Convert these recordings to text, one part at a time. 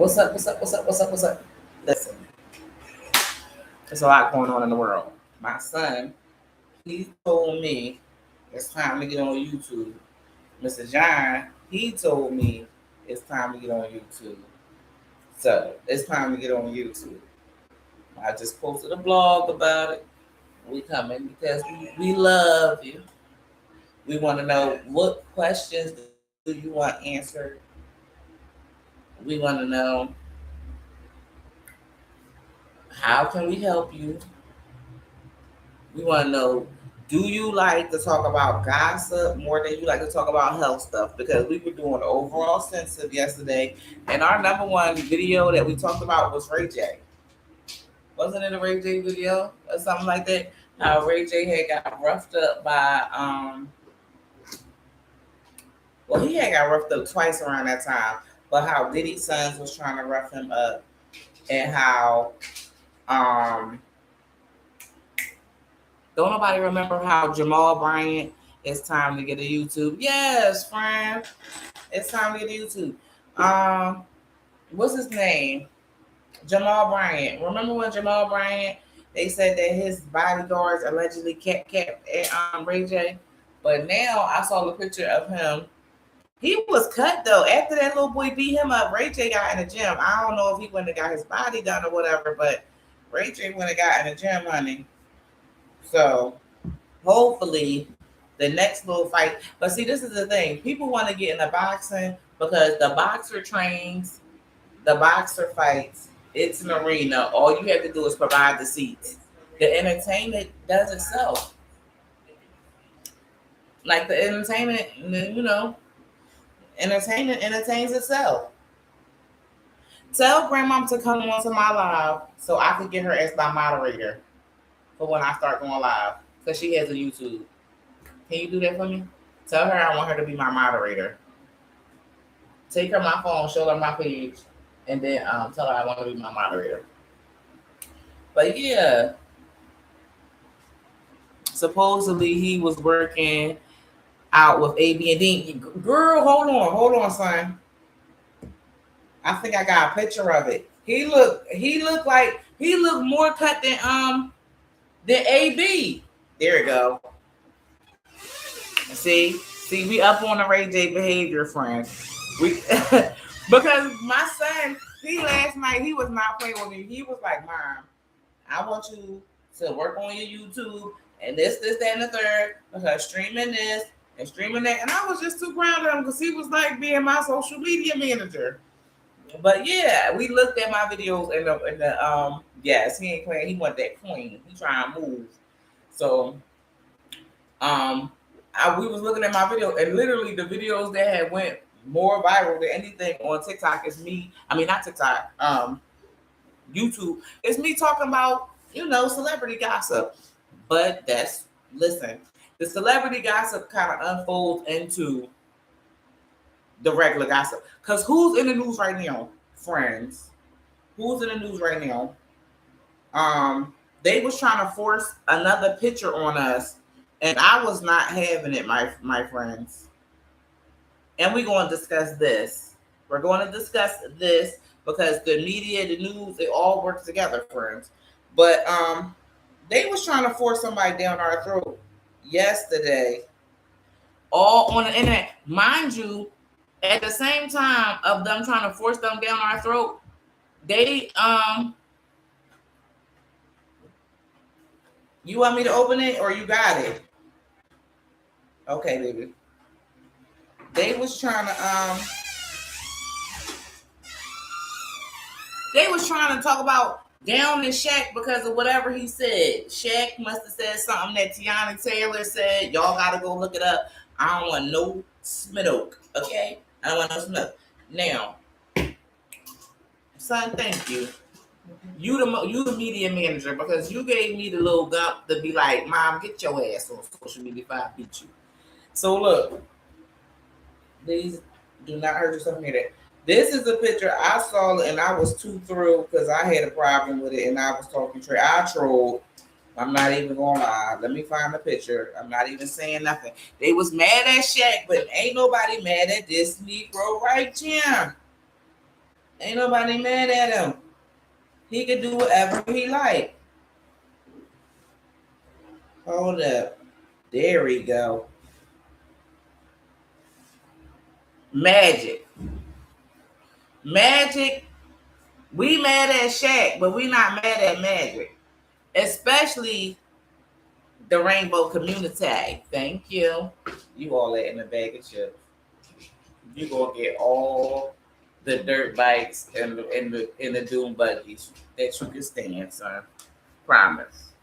What's up? What's up? What's up? What's up? What's up? Listen, there's a lot going on in the world. My son, he told me it's time to get on YouTube. Mr. John, he told me it's time to get on YouTube. So it's time to get on YouTube. I just posted a blog about it. We coming because we love you. We want to know what questions do you want answered. We want to know how can we help you. We want to know, do you like to talk about gossip more than you like to talk about health stuff? Because we were doing an overall census yesterday, and our number one video that we talked about was Ray J. Wasn't it a Ray J video or something like that? How Ray J had got roughed up by well, he had got roughed up twice around that time, but how Diddy's sons was trying to rough him up, and how don't nobody remember how Jamal Bryant, it's time to get a YouTube. Yes, friend. It's time to get a YouTube. What's his name? Jamal Bryant. Remember when Jamal Bryant, they said that his bodyguards allegedly kept at Ray J? But now I saw the picture of him. He was cut though. After that little boy beat him up, Ray J got in the gym. I don't know if he went and got his body done or whatever, but Ray J went and got in the gym, honey. So hopefully the next little fight. But see, this is the thing. People want to get into boxing because the boxer trains, the boxer fights. It's an arena. All you have to do is provide the seats. The entertainment does itself. Like the entertainment, entertainment entertains itself. Tell grandma to come onto my live so I can get her as my moderator for when I start going live, because she has a YouTube. Can you do that for me? Tell her I want her to be my moderator. Take her my phone, show her my page, and then tell her I want to be my moderator. But yeah, supposedly he was working out with AB and D. Girl, hold on, son. I think I got a picture of it. He looked more cut than AB. There we go. See, we up on the Ray J behavior, friend. We because my son, last night he was not playing with me. He was like, "Mom, I want you to work on your YouTube and this, that, and the third, because streaming this and streaming that." And I was just too proud of him because he was like being my social media manager. But yeah, we looked at my videos and the yes, he ain't playing. He want that queen. He trying to move. So we was looking at my video, and literally the videos that had went more viral than anything on TikTok is me. I mean, not TikTok. YouTube. It's me talking about celebrity gossip. But listen, the celebrity gossip kind of unfolds into the regular gossip. Because who's in the news right now, friends? Who's in the news right now? They was trying to force another picture on us, and I was not having it, my friends. And we're going to discuss this. We're going to discuss this because the media, the news, they all work together, friends. But they was trying to force somebody down our throat yesterday, all on the internet. Mind you, at the same time of them trying to force them down our throat, they you want me to open it or you got it? Okay, baby. They was trying to talk about down in Shaq because of whatever he said. Shaq must have said something that Tiana Taylor said. Y'all gotta go look it up. I don't want no smoke, okay? I don't want no smoke. Now, son, thank you. You the media manager because you gave me the little gump to be like, Mom, get your ass on social media if I beat you. So look, please do not hurt yourself near that. This is a picture. I saw it and I was too thrilled because I had a problem with it and I was talking trade. I trolled. I'm not even going to lie. Let me find the picture. I'm not even saying nothing. They was mad at Shaq, but ain't nobody mad at this Negro right here. Ain't nobody mad at him. He can do whatever he like. Hold up. There we go. Magic. Magic. We mad at Shaq, but we not mad at Magic. Especially the Rainbow Community. Thank you. You all that in the bag of chips. You gonna get all the dirt bikes and the doom buggies that you can stand, son. Promise.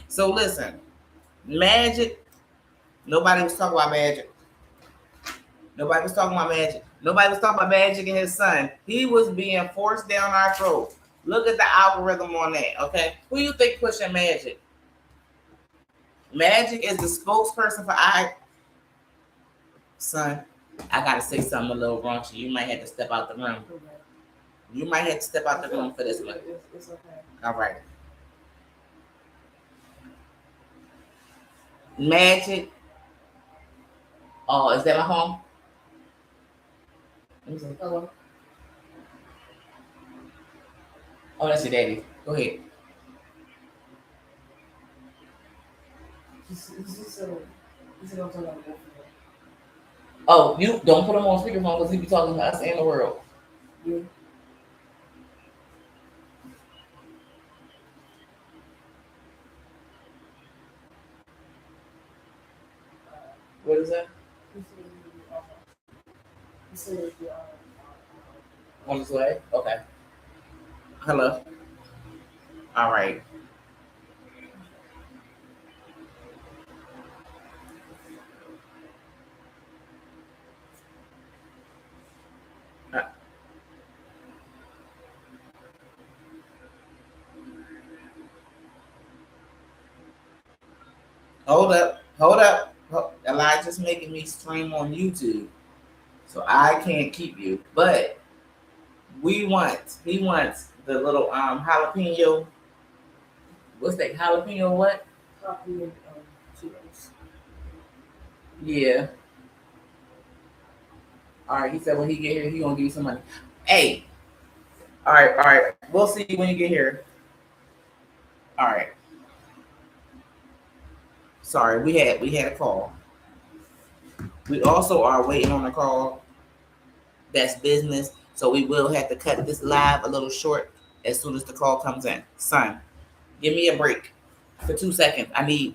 So listen, Magic. Nobody was talking about Magic. Nobody was talking about Magic. Nobody was talking about Magic and his son. He was being forced down our throat. Look at the algorithm on that, okay? Who you think pushing Magic? Magic is the spokesperson for Son, I gotta say something a little raunchy. You might have to step out the room. You might have to step out the room for this one. It's okay. All right. Magic. Oh, is that my home? Hello. Oh, that's your daddy. Go ahead. Oh, you don't put him on speakerphone because he be talking to us and the world. Yeah. What is that? On his way? Okay. Hello. All right. Hold up. Hold up. Elijah's making me stream on YouTube. So I can't keep you. But he wants the little jalapeno. What's that? Jalapeno what? Jalapeno Cheetos. Yeah. All right. He said when he get here, he gonna give you some money. Hey. All right. All right. We'll see you when you get here. All right. Sorry, we had a call. We also are waiting on a call. That's business. So we will have to cut this live a little short as soon as the call comes in. Son, give me a break for 2 seconds. I need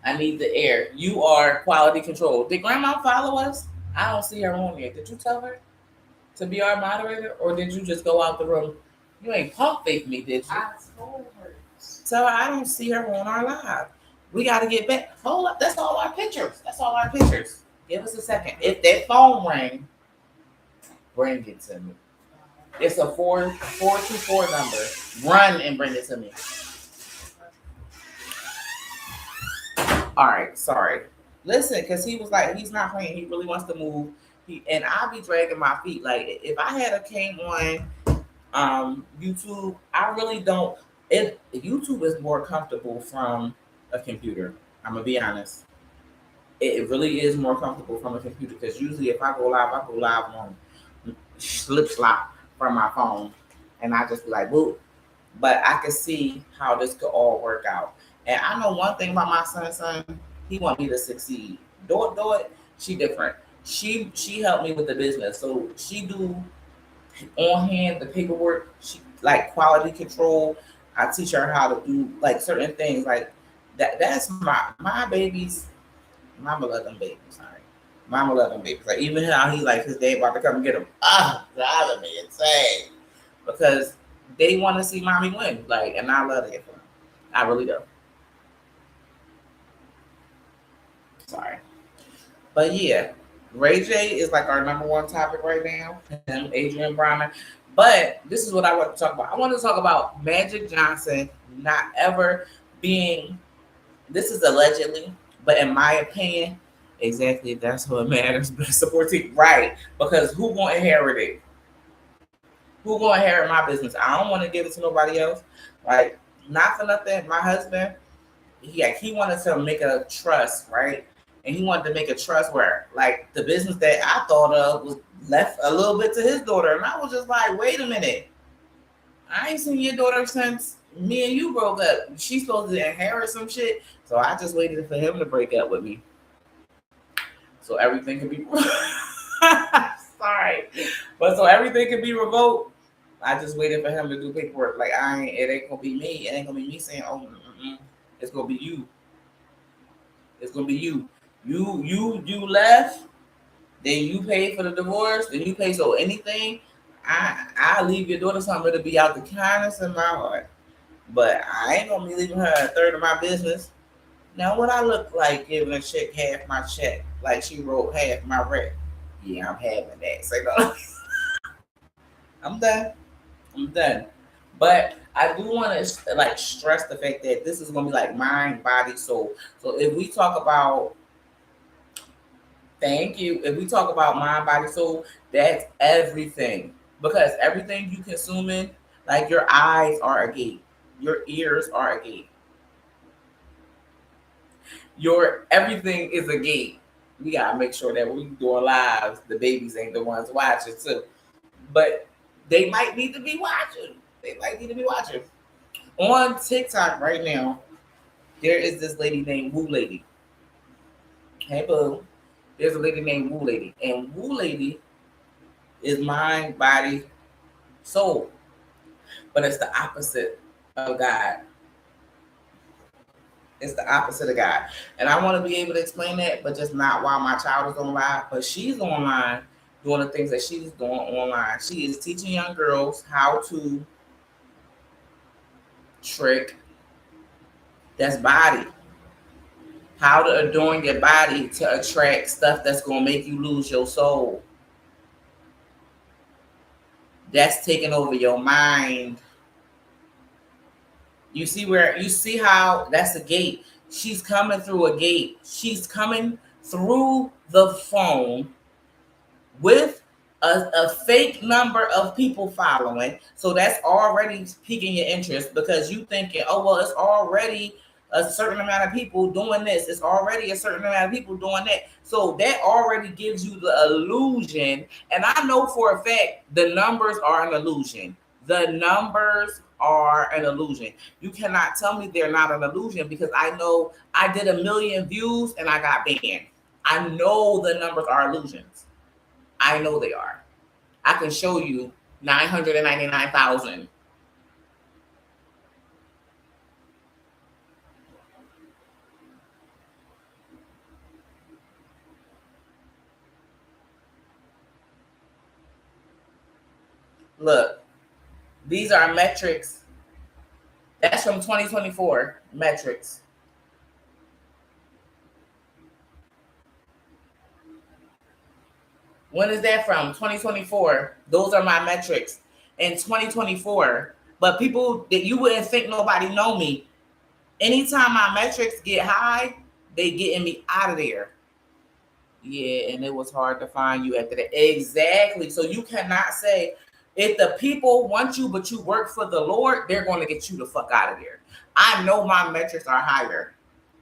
the air. You are quality control. Did grandma follow us? I don't see her on here. Did you tell her to be our moderator, or did you just go out the room? You ain't pump fake me, did you? I told her. Tell her I don't see her on our live. We got to get back. Hold up. That's all our pictures. That's all our pictures. Give us a second. If that phone rang, bring it to me. It's a 424 number. Run and bring it to me. All right. Sorry. Listen, because he was like, he's not playing. He really wants to move. And I'll be dragging my feet. Like, if I had a came on YouTube, I really don't. YouTube is more comfortable from a computer. I'm gonna be honest. It really is more comfortable from a computer because usually if I go live on slip slop from my phone, and I just be like, "Whoop." But I can see how this could all work out. And I know one thing about my son. He want me to succeed. Do it. She different. She helped me with the business, so she do on hand the paperwork. She like quality control. I teach her how to do like certain things like that. That's my babies. Mama love them babies. Sorry, Mama love them babies. Like even how he like his dad about to come and get him. Driving me insane because they want to see mommy win. Like, and I love it for them. I really do. Sorry, but yeah, Ray J is like our number one topic right now. Him, Adrian Bronner. But this is what I want to talk about. I want to talk about Magic Johnson not ever being. This is allegedly, but in my opinion, exactly that's what matters. But support team, right? Because who gonna inherit it? Who gonna inherit my business? I don't want to give it to nobody else. Like, not for nothing. My husband, he wanted to make a trust, right? and he wanted to make a trust where, like, the business that I thought of was left a little bit to his daughter, and I was just like, wait a minute, I ain't seen your daughter since me and you broke up. She's supposed to inherit some shit, so I just waited for him to break up with me, so everything could be. Sorry, but so everything could be revoked. I just waited for him to do paperwork. Like I ain't, it ain't gonna be me. It ain't gonna be me saying, "Oh, it's gonna be you. It's gonna be you. You left. Then you pay for the divorce. Then you pay so anything. I leave your daughter something to be out the kindness in my heart. But I ain't gonna be leaving her a third of my business. Now, what I look like giving a chick half my check, like she wrote half my rent? Yeah, I'm having that. Say no. I'm done. I'm done. But I do want to like stress the fact that this is gonna be like mind, body, soul. So if we talk about, thank you, if we talk about mind, body, soul, that's everything. Because everything you consuming, like your eyes are a gate, your ears are a gate, your everything is a gate. We gotta make sure that when we doing lives, the babies ain't the ones watching too. But they might need to be watching. They might need to be watching. On TikTok right now, there is this lady named Woo Lady. Hey boo. There's a lady named Woo Lady. And Woo Lady is mind, body, soul. But it's the opposite of God. It's the opposite of God. And I want to be able to explain that, but just not while my child is online. But she's online doing the things that she's doing online. She is teaching young girls how to trick, that's body, how to adorn your body to attract stuff that's going to make you lose your soul. That's taking over your mind. You see how that's a gate. She's coming through a gate. She's coming through the phone with a fake number of people following. So that's already piquing your interest because you thinking, oh well, it's already a certain amount of people doing this. It's already a certain amount of people doing that. So that already gives you the illusion. And I know for a fact the numbers are an illusion. The numbers are an illusion. You cannot tell me they're not an illusion because I know I did 1 million views and I got banned. I know the numbers are illusions. I know they are. I can show you 999,000. Look, these are metrics. That's from 2024 metrics. When is that from? 2024. Those are my metrics in 2024. But people that you wouldn't think nobody know me. Anytime my metrics get high, they getting me out of there. Yeah, and it was hard to find you after that. Exactly. So you cannot say if the people want you, but you work for the Lord, they're going to get you the fuck out of there. I know my metrics are higher.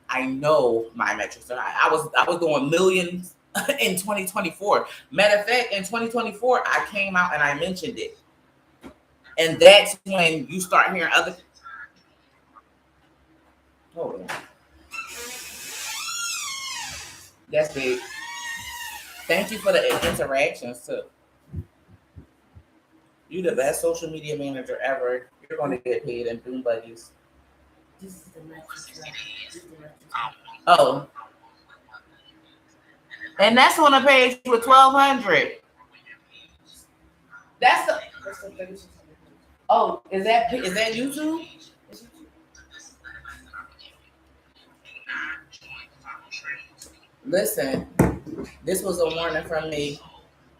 I know my metrics are high. I was doing millions in 2024. Matter of fact, in 2024, I came out and I mentioned it. And that's when you start hearing other. Hold on. That's big. Thank you for the interactions too. You the best social media manager ever. You're going to get paid in Doom Buddies. This is the mattress. This is the mattress. Oh, and that's on a page with 1,200. That's the. That's the 36. Oh, is that YouTube? Listen, this was a warning from me,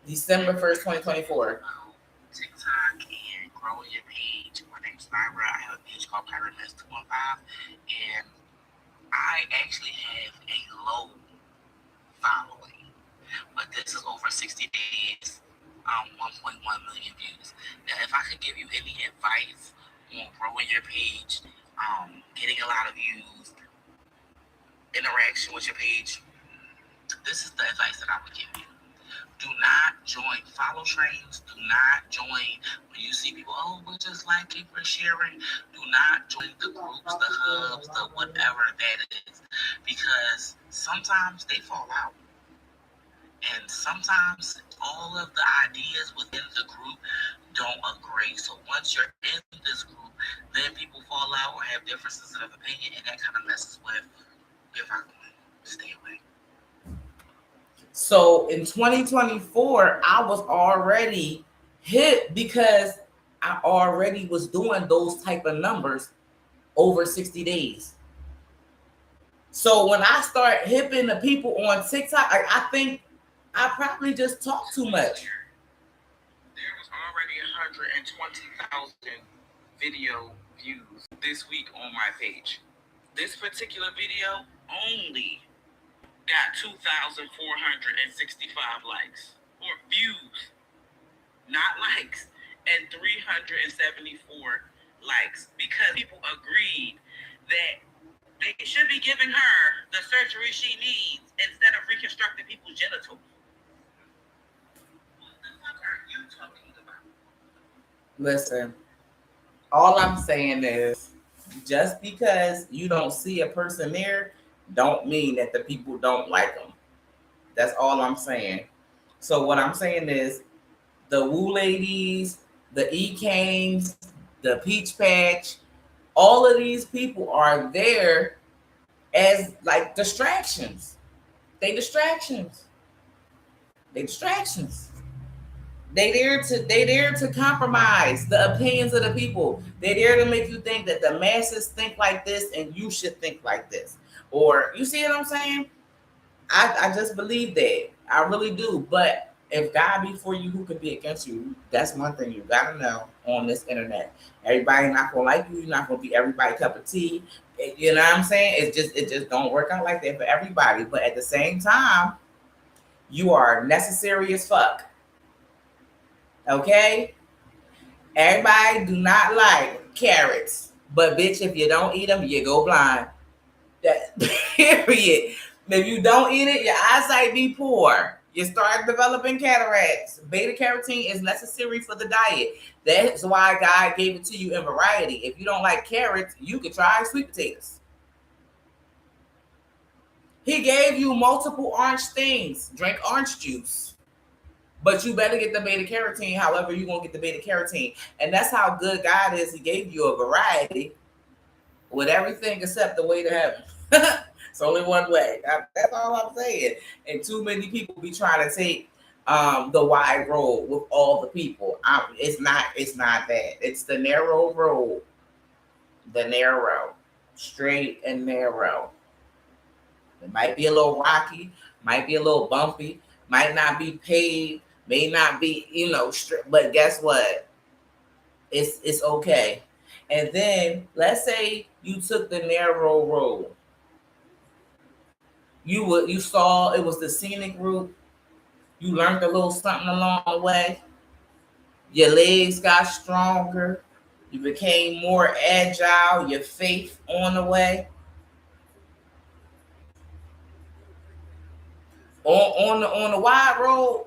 December 1st, 2024. TikTok and grow your page. My name's Myra. I have a page called Pyramid215, and I actually have a low following, but this is over 60 days, 1.1 million views. Now, if I could give you any advice on growing your page, getting a lot of views, interaction with your page, this is the advice that I would give you. Do not join follow trains. Do not join when you see people, oh, we're just liking, we're sharing. Do not join the groups, the hubs, the whatever that is. Because sometimes they fall out. And sometimes all of the ideas within the group don't agree. So once you're in this group, then people fall out or have differences of opinion, and that kind of messes with your vibe. Stay away. So in 2024, I was already hit because I already was doing those type of numbers over 60 days. So when I start hipping the people on TikTok, I think I probably just talk too much. There was already 120,000 video views this week on my page. This particular video only got 2,465 likes or views, not likes, and 374 likes because people agreed that they should be giving her the surgery she needs instead of reconstructing people's genitals. What the fuck are you talking about? Listen, all I'm saying is just because you don't see a person there, don't mean that the people don't like them. That's all I'm saying. So what I'm saying is the Woo Ladies, the E Kanes, the Peach Patch, all of these people are there as like distractions. They distractions. They distractions. They there to compromise the opinions of the people. They're there to make you think that the masses think like this and you should think like this. Or you see what I'm saying? I just believe that. I really do. But if God be for you, who could be against you? That's one thing you gotta know on this internet. Everybody not gonna like you. You're not gonna be everybody cup of tea. You know what I'm saying? It just don't work out like that for everybody. But at the same time, you are necessary as fuck. Okay? Everybody do not like carrots. But bitch, if you don't eat them, you go blind. That period. If you don't eat it, your eyesight be poor. You start developing cataracts. Beta carotene is necessary for the diet. That's why God gave it to you in variety. If you don't like carrots, you could try sweet potatoes. He gave you multiple orange things. Drink orange juice. But you better get the beta carotene, however you're going to get the beta carotene. And that's how good God is. He gave you a variety with everything except the way to heaven. It's only one way. That's all I'm saying. And too many people be trying to take the wide road with all the people. It's not. It's not that. It's the narrow road. The narrow, straight and narrow. It might be a little rocky. Might be a little bumpy. Might not be paved. May not be, straight. But guess what? It's okay. And then let's say you took the narrow road. You saw it was the scenic route. You learned a little something along the way. Your legs got stronger. You became more agile. Your faith on the way. On the wide road,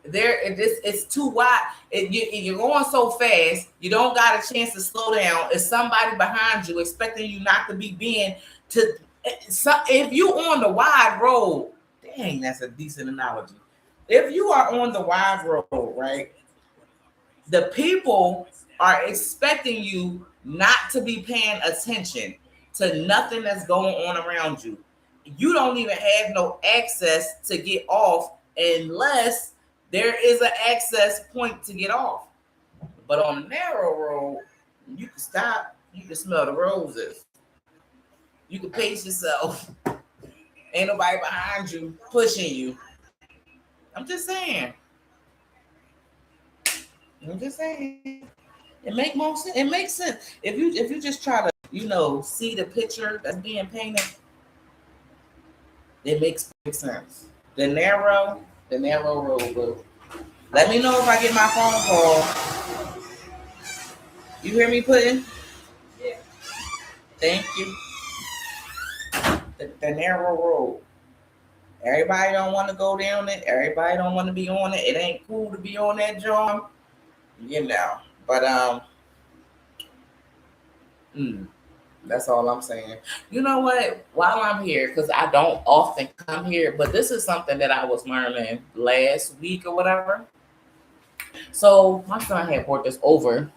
it's too wide. You're going so fast, you don't got a chance to slow down. It's somebody behind you expecting you not to be being to. So if you on the wide road, dang, that's a decent analogy. If you are on the wide road, right, the people are expecting you not to be paying attention to nothing that's going on around you. You don't even have no access to get off unless there is an access point to get off. But on the narrow road, you can stop, you can smell the roses, you can pace yourself. Ain't nobody behind you pushing you. I'm just saying. I'm just saying. It makes more sense. It makes sense. If you just try to, see the picture that's being painted, it makes sense. The narrow road, boo. Let me know if I get my phone call. You hear me putting? Yeah. Thank you. The narrow road. Everybody don't want to go down it. Everybody don't want to be on it. It ain't cool to be on that job, you know. But mm, that's all I'm saying. You know what? While I'm here, because I don't often come here, but this is something that I was learning last week or whatever. So my son had brought this over,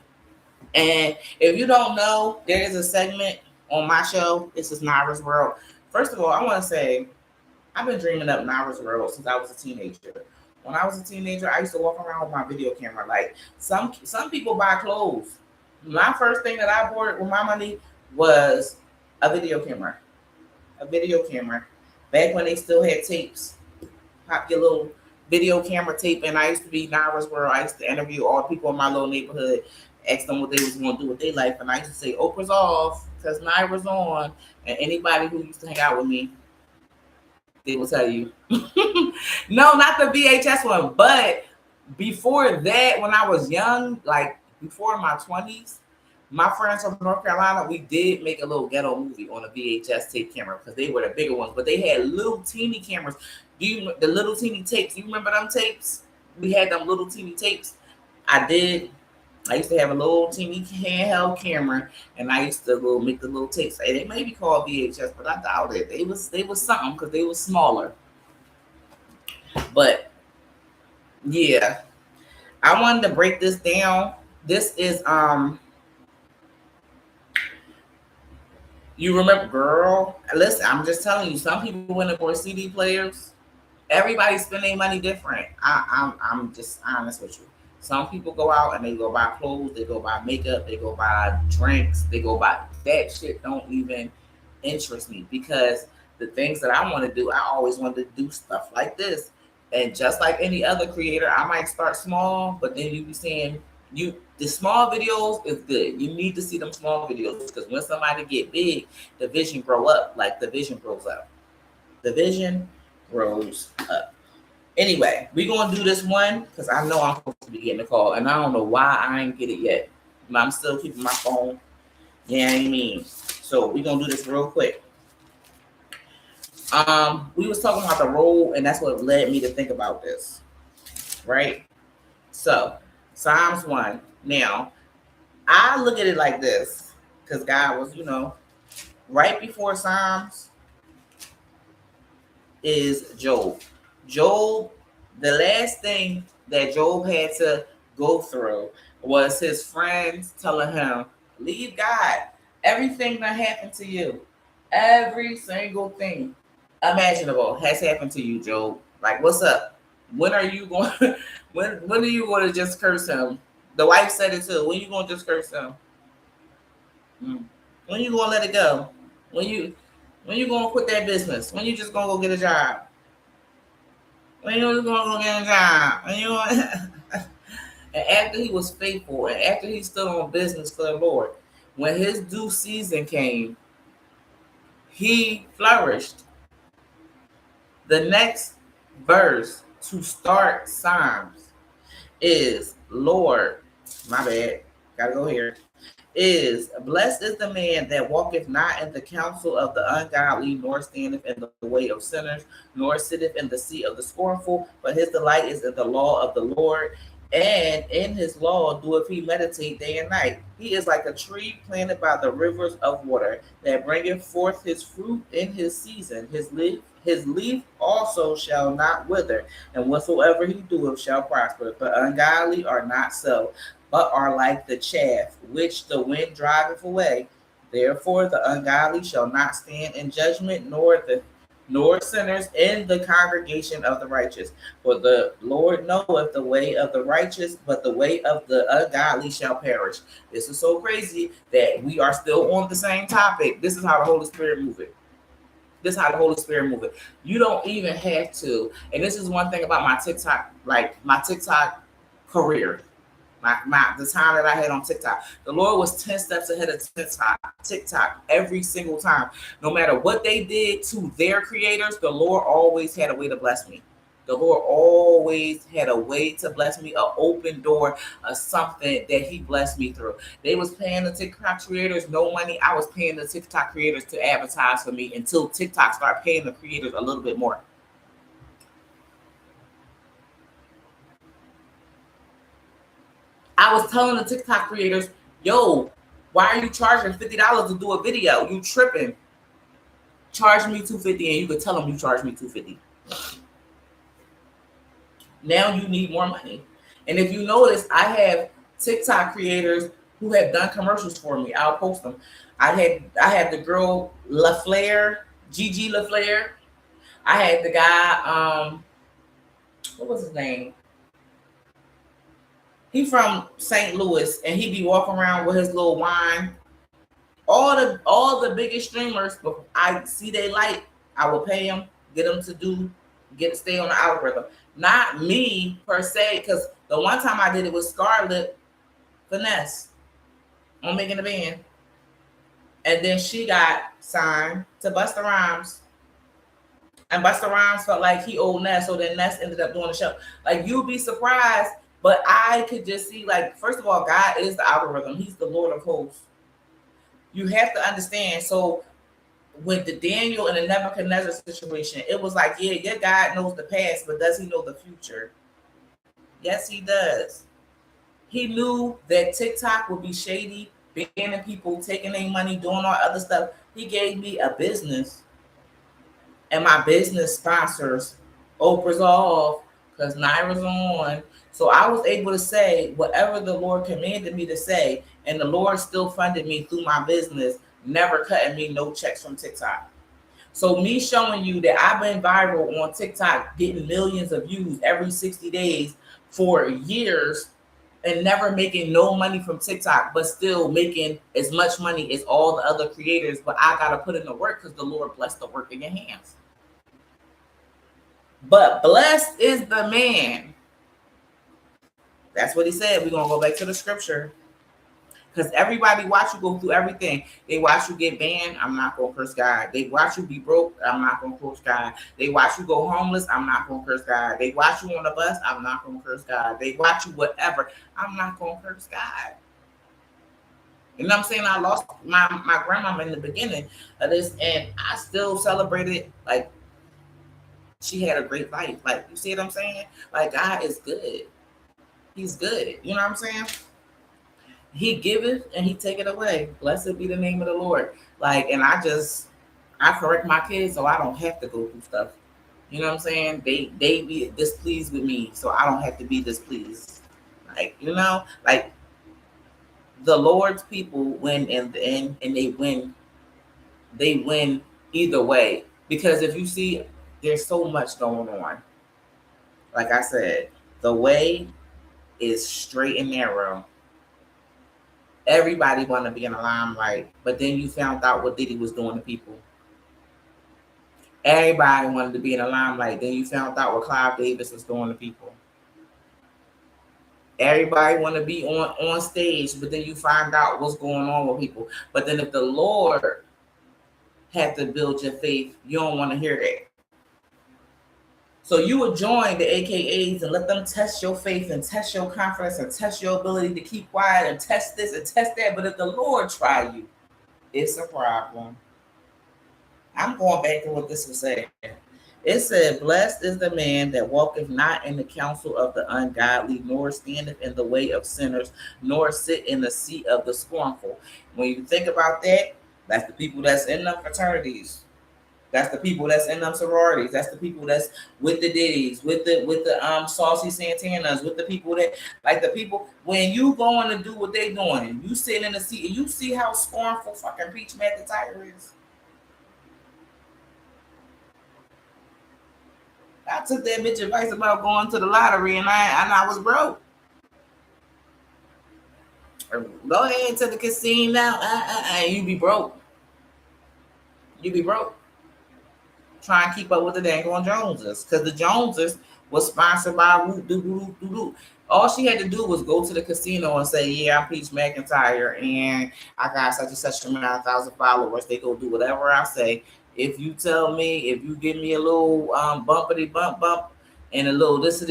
and if you don't know, there is a segment on my show. This is Naira's World. First of all, I want to say I've been dreaming up Naira's World since I was a teenager. When I was a teenager, I used to walk around with my video camera. Like some people buy clothes. My first thing that I bought with my money was a video camera. A video camera. Back when they still had tapes. Pop your little video camera tape, and I used to be Naira's World. I used to interview all the people in my little neighborhood, ask them what they was going to do with their life, and I used to say Oprah's off because Naira's on, and anybody who used to hang out with me, they will tell you. No, not the VHS one, but before that, when I was young, like before my 20s, my friends from North Carolina, we did make a little ghetto movie on a VHS tape camera because they were the bigger ones, but they had little teeny cameras. The little teeny tapes? You remember them tapes? We had them little teeny tapes. I did. I used to have a little teeny handheld camera, and I used to make the little tapes. They may be called VHS, but I doubt it. They was something because they were smaller. But yeah, I wanted to break this down. This is you remember, girl? Listen, I'm just telling you. Some people went for CD players. Everybody spend their money different. I'm just honest with you. Some people go out and they go buy clothes, they go buy makeup, they go buy drinks, they go buy that shit. Don't even interest me because the things that I want to do, I always wanted to do stuff like this. And just like any other creator, I might start small, but then you be saying the small videos is good. You need to see them small videos because when somebody get big, the vision grow up. Like the vision grows up. The vision grows up. Anyway, we gonna do this one because I know I'm supposed to be getting a call, and I don't know why I ain't get it yet. I'm still keeping my phone. Yeah, I mean. So we gonna do this real quick. We was talking about the role, and that's what led me to think about this, right? So Psalms 1. Now, I look at it like this because God was, right before Psalms is Job. Job, the last thing that Job had to go through was his friends telling him, leave God. Everything that happened to you, every single thing imaginable has happened to you, Job. Like, what's up? When are you going? when are you going to just curse him? The wife said it too. When you going to just curse him? When you going to let it go? When you going to quit that business? When you just going to go get a job? When you just going to go get a job? And after he was faithful and after he stood on business for the Lord, when his due season came, he flourished. The next verse to start Psalms is Lord, my bad, gotta go here, is blessed is the man that walketh not in the counsel of the ungodly, nor standeth in the way of sinners, nor sitteth in the seat of the scornful, but his delight is in the law of the Lord, and in his law doeth he meditate day and night. He is like a tree planted by the rivers of water, that bringeth forth his fruit in his season. His leaf also shall not wither, and whatsoever he doeth shall prosper. But ungodly are not so, but are like the chaff which the wind driveth away. Therefore the ungodly shall not stand in judgment, nor sinners in the congregation of the righteous. For the Lord knoweth the way of the righteous, but the way of the ungodly shall perish. This is so crazy that we are still on the same topic. This is how the Holy Spirit moves it. This is how the Holy Spirit moves it. You don't even have to. And this is one thing about my TikTok, like my TikTok career. The time that I had on TikTok. The Lord was 10 steps ahead of TikTok every single time. No matter what they did to their creators, the Lord always had a way to bless me. The Lord always had a way to bless me, an open door, something that he blessed me through. They was paying the TikTok creators no money. I was paying the TikTok creators to advertise for me until TikTok started paying the creators a little bit more. I was telling the TikTok creators, yo, why are you charging $50 to do a video? You tripping. Charge me $250 and you could tell them you charge me $250. Now you need more money. And if you notice, I have TikTok creators who have done commercials for me. I'll post them. I had the girl LaFlair, Gigi LaFlair. I had the guy, what was his name? He from St. Louis, and he be walking around with his little wine. All the biggest streamers, I see they like, I will pay them, get them to stay on the algorithm. Not me per se, because the one time I did it with Scarlett Finesse on Making the Band, and then she got signed to Busta Rhymes, and Busta Rhymes felt like he owed Ness, so then Ness ended up doing the show. Like, you'd be surprised, but I could just see, like, first of all, God is the algorithm. He's the Lord of hosts. You have to understand. So with the Daniel and the Nebuchadnezzar situation, it was like, yeah, your God knows the past, but does he know the future? Yes, he does. He knew that TikTok would be shady, banning people, taking their money, doing all other stuff. He gave me a business, and my business sponsors Oprah's off because Naira's on. So I was able to say whatever the Lord commanded me to say, and the Lord still funded me through my business, never cutting me no checks from TikTok. So me showing you that I've been viral on TikTok, getting millions of views every 60 days for years, and never making no money from TikTok, but still making as much money as all the other creators. But I got to put in the work because the Lord blessed the work in your hands. But blessed is the man. That's what he said. We're going to go back to the scripture. Because everybody watch you go through everything. They watch you get banned. I'm not going to curse God. They watch you be broke. I'm not going to curse God. They watch you go homeless. I'm not going to curse God. They watch you on the bus. I'm not going to curse God. They watch you whatever. I'm not going to curse God. You know what I'm saying? I lost my grandmama in the beginning of this, and I still celebrated like she had a great life. Like, you see what I'm saying? Like, God is good. He's good. You know what I'm saying? He giveth and he taketh away. Blessed be the name of the Lord. Like, and I correct my kids so I don't have to go through stuff. You know what I'm saying? They be displeased with me, so I don't have to be displeased. Like, you know, like the Lord's people win in the end, and they win either way. Because if you see, there's so much going on. Like I said, the way is straight and narrow. Everybody want to be in the limelight, but then you found out what Diddy was doing to people. Everybody wanted to be in the limelight, then you found out what Clive Davis was doing to people. Everybody want to be on stage, but then you find out what's going on with people. But then if the Lord had to build your faith, you don't want to hear that. So you would join the AKAs and let them test your faith and test your confidence and test your ability to keep quiet and test this and test that. But if the Lord try you, it's a problem. I'm going back to what this was saying. It said, blessed is the man that walketh not in the counsel of the ungodly, nor standeth in the way of sinners, nor sit in the seat of the scornful. When you think about that, that's the people that's in the fraternities. That's the people that's in them sororities. That's the people that's with the Diddies, with the Saucy Santanas, with the people that, like the people, when you going to do what they doing, and you sitting in the seat, and you see how scornful fucking Peach McIntyre is. I took that bitch advice about going to the lottery, and I was broke. Go ahead to the casino, and you be broke. You be broke. Try and keep up with the dang on Joneses, because the Joneses was sponsored by Whoop Doo Doo Doo Doo. All she had to do was go to the casino and say, "Yeah, I'm Peach McIntyre, and I got such and such amount of thousand followers." They go do whatever I say. If you tell me, if you give me a little bumpity bump and a little this,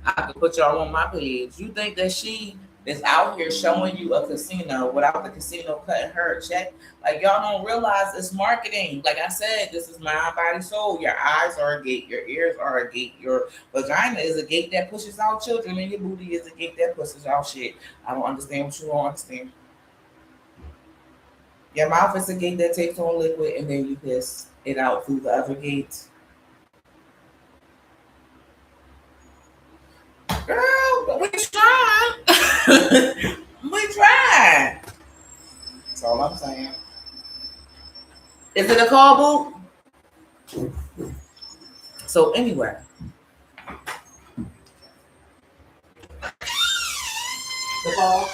I could put y'all on my page. You think that she That's out here showing you a casino without the casino cutting her a check. Like y'all don't realize it's marketing. Like I said, this is mind, body, soul. Your eyes are a gate, your ears are a gate, your vagina is a gate that pushes out children, and your booty is a gate that pushes out shit. I don't understand what you don't understand. Your mouth is a gate that takes on liquid and then you piss it out through the other gate. Girl, but we tried. We tried. That's all I'm saying. Is it a call boot? So anyway, the call.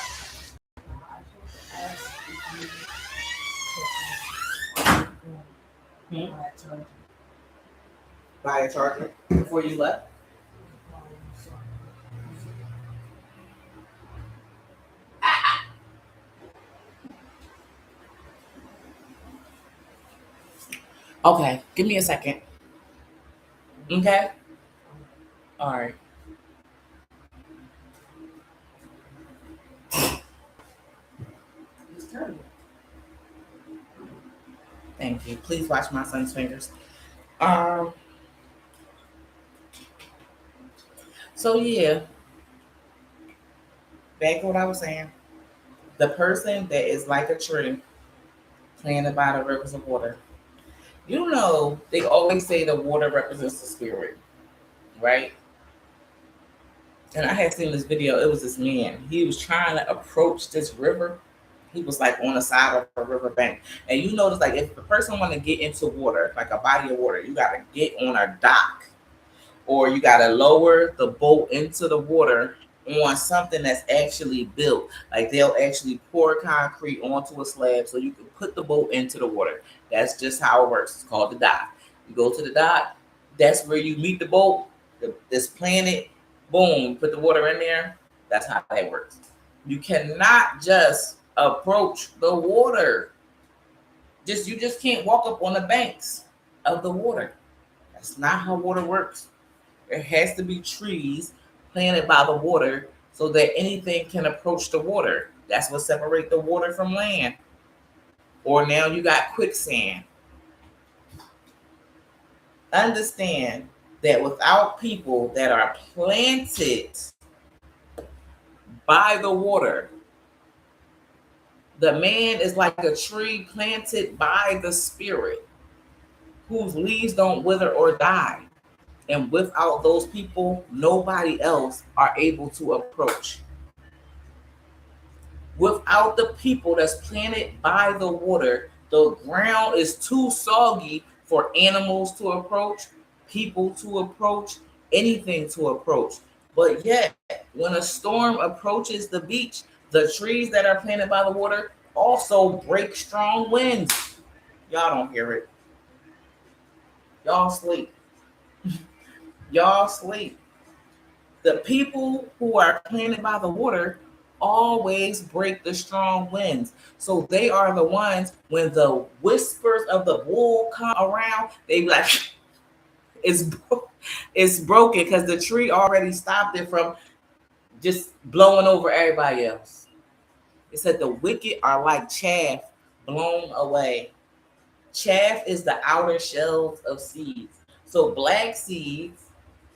Hmm? Buy a charger before you left. Okay, give me a second. Okay. All right. Thank you. Please watch my son's fingers. Um. So yeah, back to what I was saying. The person that is like a tree planted by the rivers of water. You know, they always say the water represents the spirit, right? And I had seen this video. It was this man. He was trying to approach this river. He was like on the side of a river bank. And you notice, like, if the person want to get into water, like a body of water, you got to get on a dock or you got to lower the boat into the water on something that's actually built. Like they'll actually pour concrete onto a slab so you can put the boat into the water. That's just how it works. It's called the dock. You go to the dock, that's where you meet the boat, this planet, boom, put the water in there. That's how that works. You cannot just approach the water. You just can't walk up on the banks of the water. That's not how water works. There has to be trees planted by the water so that anything can approach the water. That's what separates the water from land. Or now you got quicksand. Understand that without people that are planted by the water, the man is like a tree planted by the spirit whose leaves don't wither or die. And without those people, nobody else are able to approach. Without the people that's planted by the water, the ground is too soggy for animals to approach, people to approach, anything to approach. But yet, when a storm approaches the beach, the trees that are planted by the water also break strong winds. Y'all don't hear it. Y'all sleep. Y'all sleep. The people who are planted by the water always break the strong winds. So they are the ones when the whispers of the bull come around, they be like, it's it's broken because the tree already stopped it from just blowing over everybody else. It said the wicked are like chaff blown away. Chaff is the outer shells of seeds. So black seeds,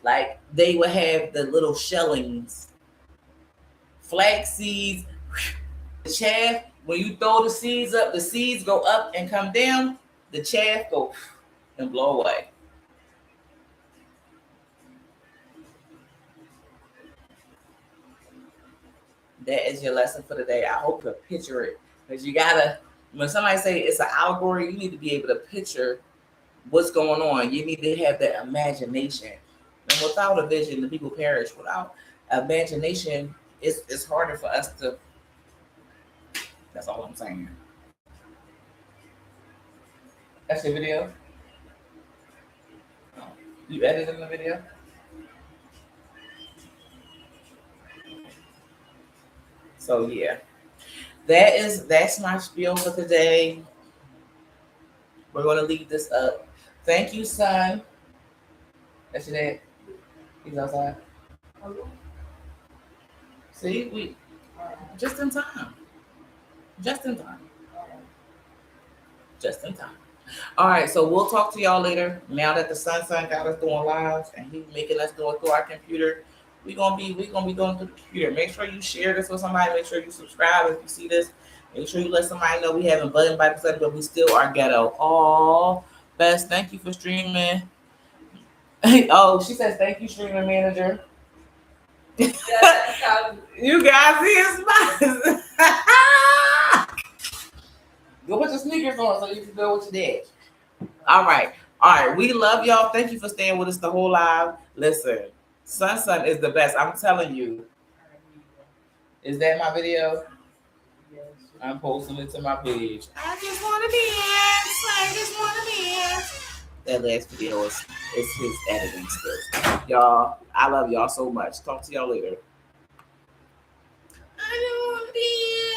like they would have the little shellings. Flax seeds, the chaff, when you throw the seeds up, the seeds go up and come down, the chaff go and blow away. That is your lesson for the day. I hope you picture it. Because you gotta, when somebody say it's an allegory, you need to be able to picture what's going on. You need to have that imagination. And without a vision, the people perish. Without imagination, it's harder for us to. That's all I'm saying. That's your video. You edited the video. So yeah, that's my spiel for today. We're gonna leave this up. Thank you, son. That's your dad. He's outside. See, we Just in time. Just in time. Just in time. All right, so we'll talk to y'all later. Now that the son got us doing lives and he's making us do it through our computer, we gonna be going through the computer. Make sure you share this with somebody. Make sure you subscribe if you see this. Make sure you let somebody know we having button by percent, but we still are ghetto. Oh, best. Thank you for streaming. Oh, she says thank you, streaming manager. You guys see his smiles. Go put your sneakers on so you can go with your dad. All right. All right. We love y'all. Thank you for staying with us the whole live. Listen, Sun is the best. I'm telling you. Is that my video? I'm posting it to my page. I just want to dance. I just want to dance. That last video is his editing skills. Y'all, I love y'all so much. Talk to y'all later. I don't want to dance.